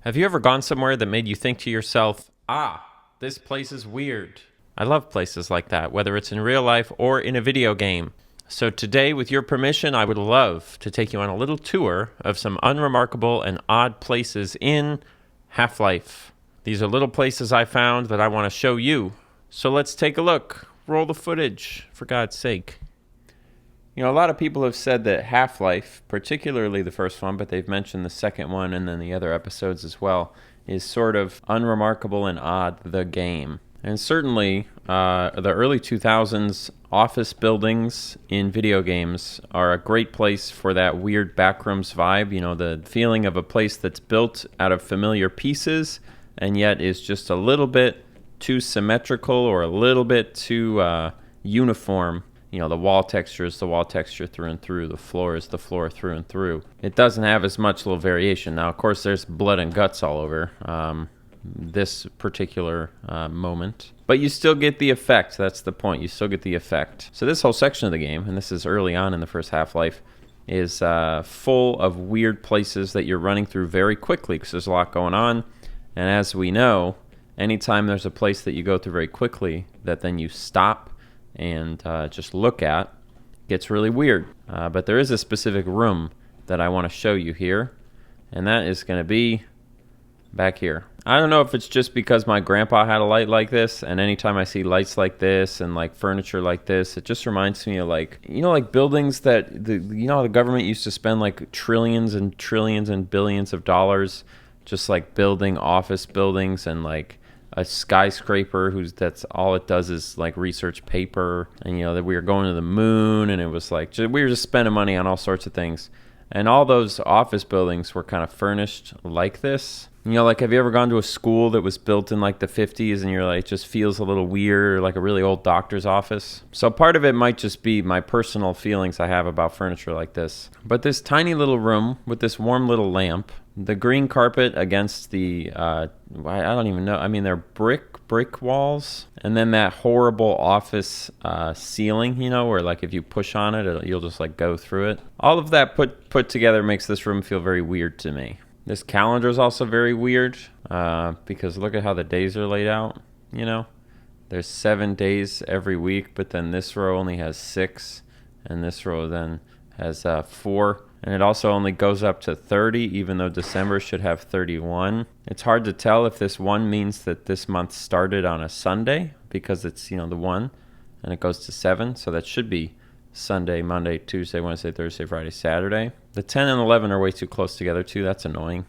Have you ever gone somewhere that made you think to yourself, this place is weird? I love places like that, whether it's in real life or in a video game. So today, with your permission, I would love to take you on a little tour of some unremarkable and odd places in Half-Life. These are little places I found that I want to show you. So let's take a look. Roll the footage, for God's sake. You know, a lot of people have said that Half-Life, particularly the first one, but they've mentioned the second one and then the other episodes as well, is sort of unremarkable and odd, the game. And certainly, the early 2000s office buildings in video games are a great place for that weird backrooms vibe. You know, the feeling of a place that's built out of familiar pieces and yet is just a little bit too symmetrical or a little bit too uniform. You know, the wall texture is the wall texture through and through. The floor is the floor through and through. It doesn't have as much little variation. Now, of course, there's blood and guts all over this particular moment. But you still get the effect. That's the point. You still get the effect. So this whole section of the game, and this is early on in the first Half-Life, is full of weird places that you're running through very quickly because there's a lot going on. And as we know, anytime there's a place that you go through very quickly that then you stop and just look at, gets really weird. But there is a specific room that I want to show you here, and that is going to be back here. I don't know if it's just because my grandpa had a light like this, and anytime I see lights like this and like furniture like this, it just reminds me of like, you know, like buildings that the government used to spend like trillions and trillions and billions of dollars just like building office buildings, and like a skyscraper that's all it does is like research paper, and you know that we were going to the moon, and it was like we were just spending money on all sorts of things, and all those office buildings were kind of furnished like this. You know, like, have you ever gone to a school that was built in like the 50s and you're like, it just feels a little weird, like a really old doctor's office? So part of it might just be my personal feelings I have about furniture like this. But this tiny little room with this warm little lamp, the green carpet against the, I don't even know, I mean, they're brick walls, and then that horrible office ceiling, you know, where like if you push on it, you'll just like go through it. All of that put together makes this room feel very weird to me. This calendar is also very weird because look at how the days are laid out, you know. There's 7 days every week, but then this row only has 6, and this row then has 4. And it also only goes up to 30, even though December should have 31. It's hard to tell if this 1 means that this month started on a Sunday, because it's, you know, the 1, and it goes to 7, so that should be Sunday, Monday, Tuesday, Wednesday, Thursday, Friday, Saturday. The 10 and 11 are way too close together too. That's annoying.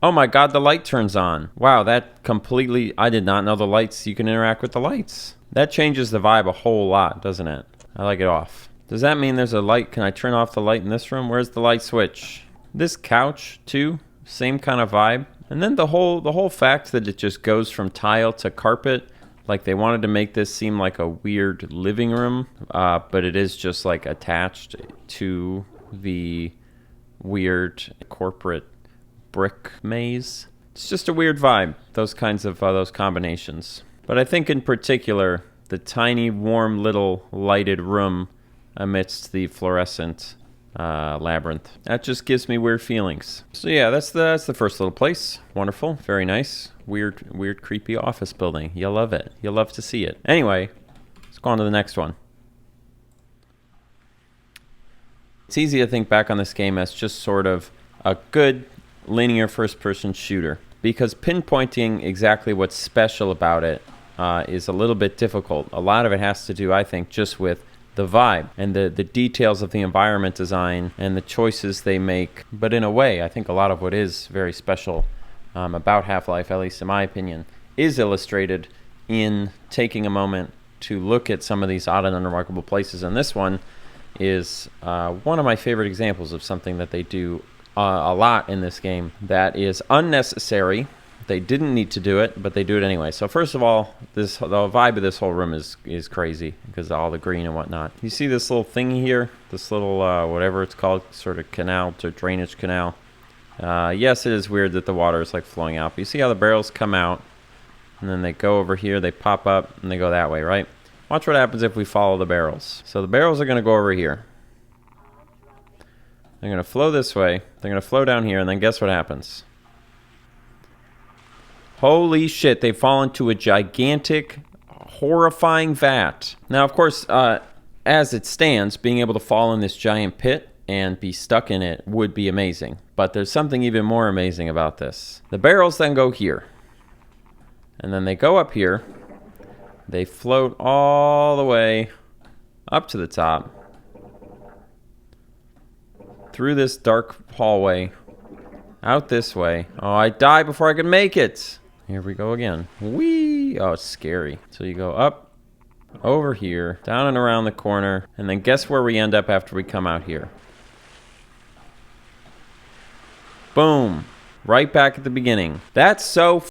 Oh my God, the light turns on. Wow, that completely, I did not know the lights, you can interact with the lights. That changes the vibe a whole lot, doesn't it? I like it off. Does that mean there's a light? Can I turn off the light in this room? Where's the light switch? This couch too, same kind of vibe. And then the whole fact that it just goes from tile to carpet. Like they wanted to make this seem like a weird living room, but it is just like attached to the weird corporate brick maze. It's just a weird vibe, those kinds of those combinations. But I think in particular, the tiny, warm, little lighted room amidst the fluorescent labyrinth. That just gives me weird feelings. So yeah, that's the first little place. Wonderful, very nice. Weird, creepy office building. You'll love it. You'll love to see it. Anyway, let's go on to the next one. It's easy to think back on this game as just sort of a good linear first-person shooter, because pinpointing exactly what's special about it is a little bit difficult. A lot of it has to do, I think, just with the vibe and the details of the environment design and the choices they make. But in a way, I think a lot of what is very special about Half-Life, at least in my opinion, is illustrated in taking a moment to look at some of these odd and unremarkable places. And this one is one of my favorite examples of something that they do a lot in this game that is unnecessary. They didn't need to do it, but they do it anyway. So first of all, the vibe of this whole room is crazy because of all the green and whatnot. You see this little thing here, this little whatever it's called, sort of canal to drainage canal. Yes, it is weird that the water is like flowing out, but you see how the barrels come out and then they go over here, they pop up and they go that way, right? Watch what happens if we follow the barrels. So the barrels are going to go over here. They're going to flow this way, they're going to flow down here, and then guess what happens? Holy shit, they fall into a gigantic, horrifying vat. Now, of course, as it stands, being able to fall in this giant pit and be stuck in it would be amazing. But there's something even more amazing about this. The barrels then go here. And then they go up here. They float all the way up to the top. Through this dark hallway. Out this way. Oh, I died before I could make it. Here we go again. Whee! Oh, it's scary. So you go up, over here, down and around the corner, and then guess where we end up after we come out here? Boom. Right back at the beginning. That's so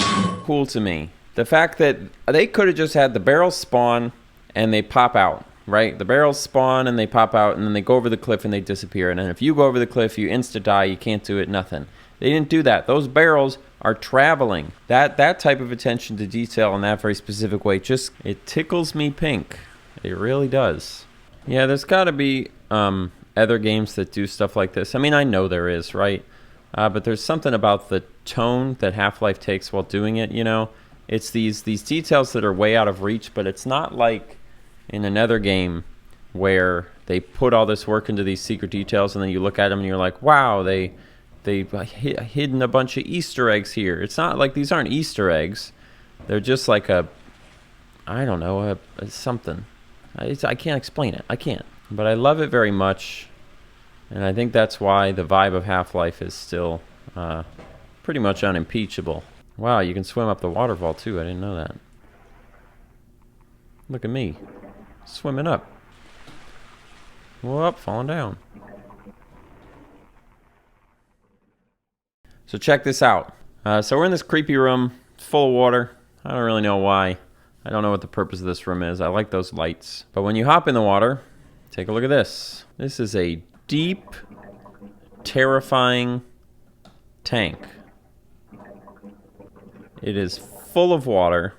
cool to me. The fact that they could have just had the barrels spawn and they pop out, right? The barrels spawn and they pop out and then they go over the cliff and they disappear. And then if you go over the cliff, you insta-die, you can't do it, nothing. They didn't do that. Those barrels are traveling. That type of attention to detail in that very specific way, just, it tickles me pink. It really does. Yeah, there's got to be other games that do stuff like this. I mean, I know there is, right? But there's something about the tone that Half-Life takes while doing it, you know? It's these details that are way out of reach, but it's not like in another game where they put all this work into these secret details and then you look at them and you're like, wow, they've hidden a bunch of Easter eggs here. It's not like these aren't Easter eggs. They're just like I don't know, something. I can't explain it. I can't. But I love it very much. And I think that's why the vibe of Half-Life is still pretty much unimpeachable. Wow, you can swim up the waterfall too. I didn't know that. Look at me. Swimming up. Whoop, falling down. So check this out. So we're in this creepy room, full of water. I don't really know why. I don't know what the purpose of this room is. I like those lights. But when you hop in the water, take a look at this. This is a deep, terrifying tank. It is full of water.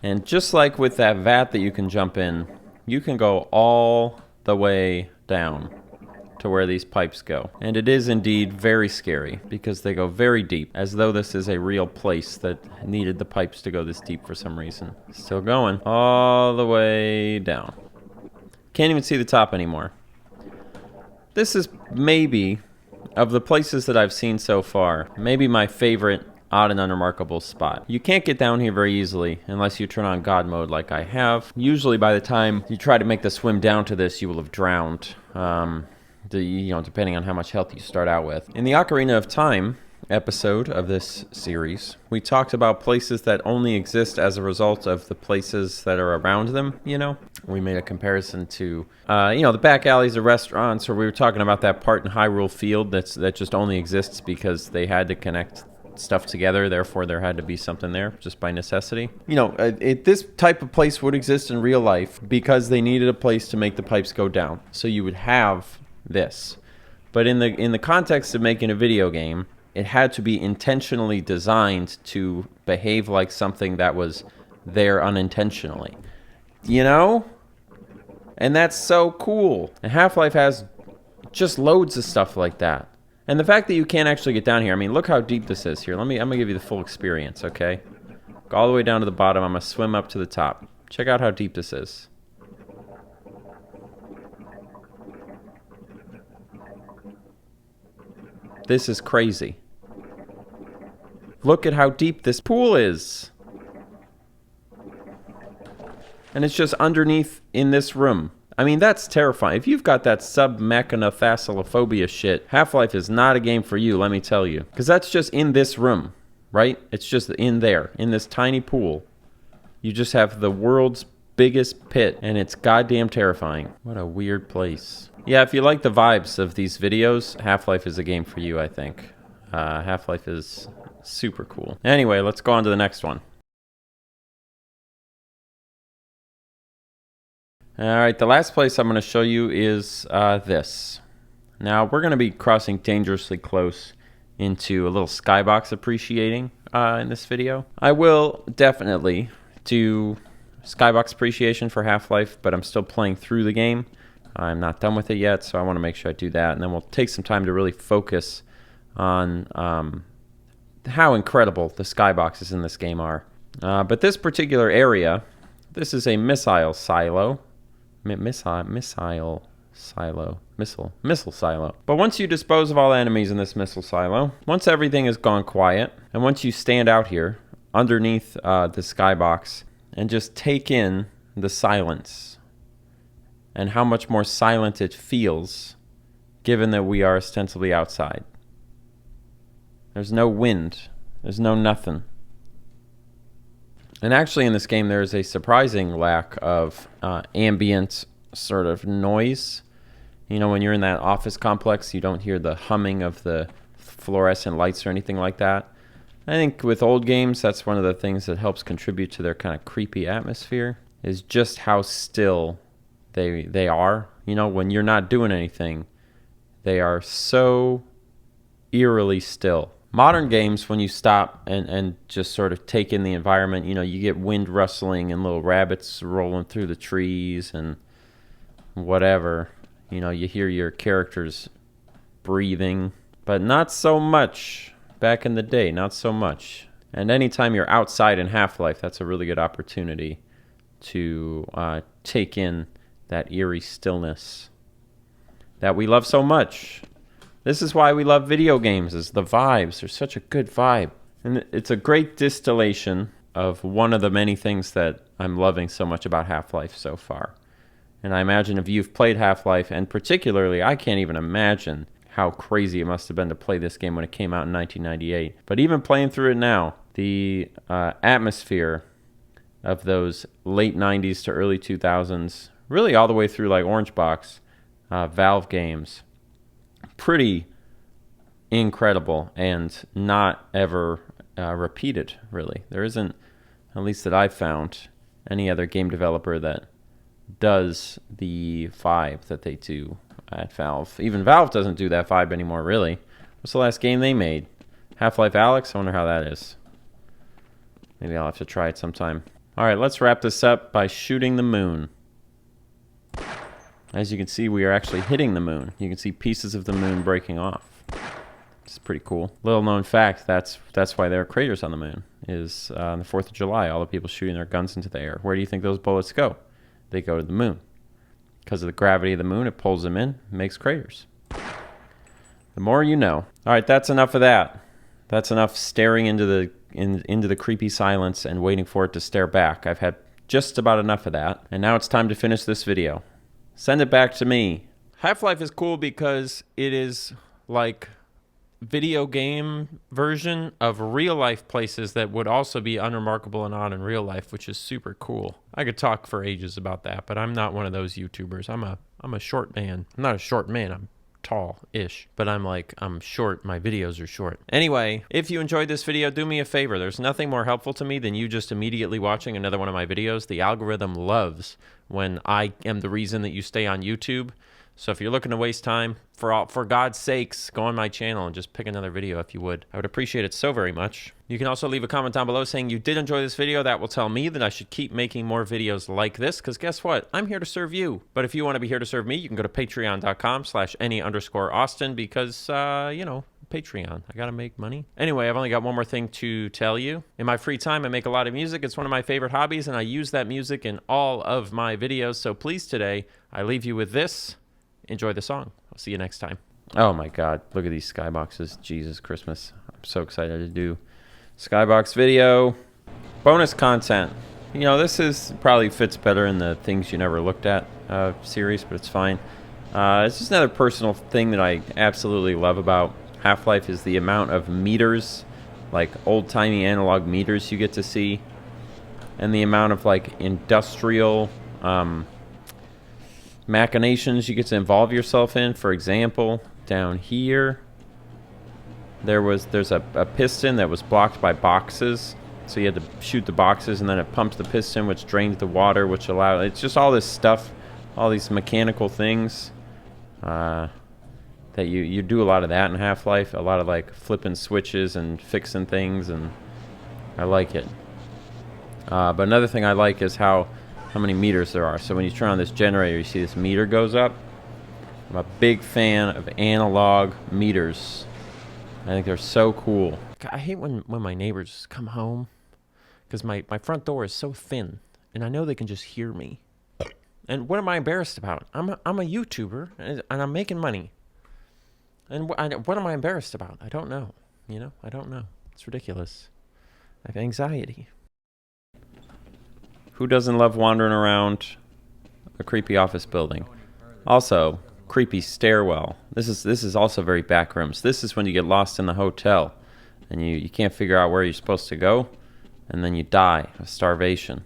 And just like with that vat that you can jump in, you can go all the way down to where these pipes go. And it is indeed very scary because they go very deep, as though this is a real place that needed the pipes to go this deep for some reason. Still going all the way down. Can't even see the top anymore. This is maybe, of the places that I've seen so far, maybe my favorite odd and unremarkable spot. You can't get down here very easily unless you turn on God mode like I have. Usually by the time you try to make the swim down to this, you will have drowned. Depending on how much health you start out with. In the Ocarina of Time episode of this series, we talked about places that only exist as a result of the places that are around them, you know? We made a comparison to, the back alleys of restaurants, or we were talking about that part in Hyrule Field that just only exists because they had to connect stuff together, therefore there had to be something there just by necessity. This type of place would exist in real life because they needed a place to make the pipes go down. So you would have this. But in the context of making a video game, it had to be intentionally designed to behave like something that was there unintentionally. You know? And that's so cool. And Half-Life has just loads of stuff like that. And the fact that you can't actually get down here, I mean, look how deep this is here. I'm gonna give you the full experience, okay? Go all the way down to the bottom. I'm gonna swim up to the top. Check out how deep this is. This is crazy. Look at how deep this pool is. And it's just underneath in this room. I mean, that's terrifying. If you've got that sub-mechanophasalophobia shit, Half-Life is not a game for you, let me tell you. Because that's just in this room, right? It's just in there, in this tiny pool. You just have the world's biggest pit, and it's goddamn terrifying. What a weird place. Yeah, if you like the vibes of these videos, Half-Life is a game for you, I think. Half-Life is super cool. Anyway, let's go on to the next one. Alright, the last place I'm going to show you is this. Now, we're going to be crossing dangerously close into a little skybox appreciating in this video. I will definitely do skybox appreciation for Half-Life, but I'm still playing through the game. I'm not done with it yet, so I want to make sure I do that. And then we'll take some time to really focus on how incredible the skyboxes in this game are. But this particular area, this is a missile silo. Missile silo. But once you dispose of all enemies in this missile silo, once everything has gone quiet, and once you stand out here underneath the skybox and just take in the silence and how much more silent it feels given that we are ostensibly outside. There's no wind. There's no nothing. And actually in this game there is a surprising lack of ambient sort of noise. You know, when you're in that office complex, you don't hear the humming of the fluorescent lights or anything like that. I think with old games, that's one of the things that helps contribute to their kind of creepy atmosphere, is just how still they are. You know, when you're not doing anything, they are so eerily still. Modern games, when you stop and just sort of take in the environment, you know, you get wind rustling and little rabbits rolling through the trees and whatever. You know, you hear your characters breathing, but not so much back in the day, not so much. And anytime you're outside in Half-Life, that's a really good opportunity to take in that eerie stillness that we love so much. This is why we love video games, is the vibes. They're such a good vibe. And it's a great distillation of one of the many things that I'm loving so much about Half-Life so far. And I imagine if you've played Half-Life, and particularly, I can't even imagine how crazy it must have been to play this game when it came out in 1998. But even playing through it now, the atmosphere of those late 90s to early 2000s, really all the way through like Orange Box, Valve games, pretty incredible and not ever repeated, really. There isn't, at least that I've found, any other game developer that does the vibe that they do at Valve. Even Valve doesn't do that vibe anymore, really. What's the last game they made? Half-Life Alyx? I wonder how that is. Maybe I'll have to try it sometime. Alright, let's wrap this up by shooting the moon. As you can see, we are actually hitting the moon. You can see pieces of the moon breaking off. It's pretty cool. Little known fact, that's why there are craters on the moon, is on the 4th of July, all the people shooting their guns into the air. Where do you think those bullets go? They go to the moon. Because of the gravity of the moon, it pulls them in, makes craters. The more you know. All right, that's enough of that. That's enough staring into the creepy silence and waiting for it to stare back. I've had just about enough of that. And now it's time to finish this video. Send it back to me. Half-Life is cool because it is like video game version of real life places that would also be unremarkable and on in real life, which is super cool. I could talk for ages about that, but I'm not one of those YouTubers. I'm a short man. I'm not a short man. I'm tall-ish, but I'm short. My videos are short. Anyway, if you enjoyed this video, do me a favor. There's nothing more helpful to me than you just immediately watching another one of my videos. The algorithm loves when I am the reason that you stay on YouTube. So if you're looking to waste time, for God's sakes, go on my channel and just pick another video if you would. I would appreciate it so very much. You can also leave a comment down below saying you did enjoy this video. That will tell me that I should keep making more videos like this, because guess what? I'm here to serve you. But if you want to be here to serve me, you can go to patreon.com/any_Austin, because, you know, Patreon. I gotta make money. Anyway, I've only got one more thing to tell you. In my free time, I make a lot of music. It's one of my favorite hobbies, and I use that music in all of my videos. So please, today, I leave you with this. Enjoy the song. I'll see you next time. Oh my God, look at these skyboxes. Jesus Christmas. I'm so excited to do skybox video. Bonus content. You know, this is probably fits better in the things you never looked at series, but it's fine. It's just another personal thing that I absolutely love about Half-Life is the amount of meters, like old-timey analog meters you get to see, and the amount of like industrial machinations you get to involve yourself in. For example, down here there's a piston that was blocked by boxes, so you had to shoot the boxes, and then it pumps the piston, which drains the water, which allowed, it's just all this stuff, all these mechanical things that you do a lot of that in Half-Life, a lot of like flipping switches and fixing things, and I like it. But another thing I like is how many meters there are. So when you turn on this generator, you see this meter goes up. I'm a big fan of analog meters. I think they're so cool. I hate when my neighbors come home because my front door is so thin, and I know they can just hear me. And what am I embarrassed about? I'm a YouTuber, and I'm making money. And what am I embarrassed about? I don't know. I don't know. It's ridiculous. I have anxiety. Who doesn't love wandering around a creepy office building? Also, creepy stairwell. This is also very backrooms. This is when you get lost in the hotel and you can't figure out where you're supposed to go, and then you die of starvation.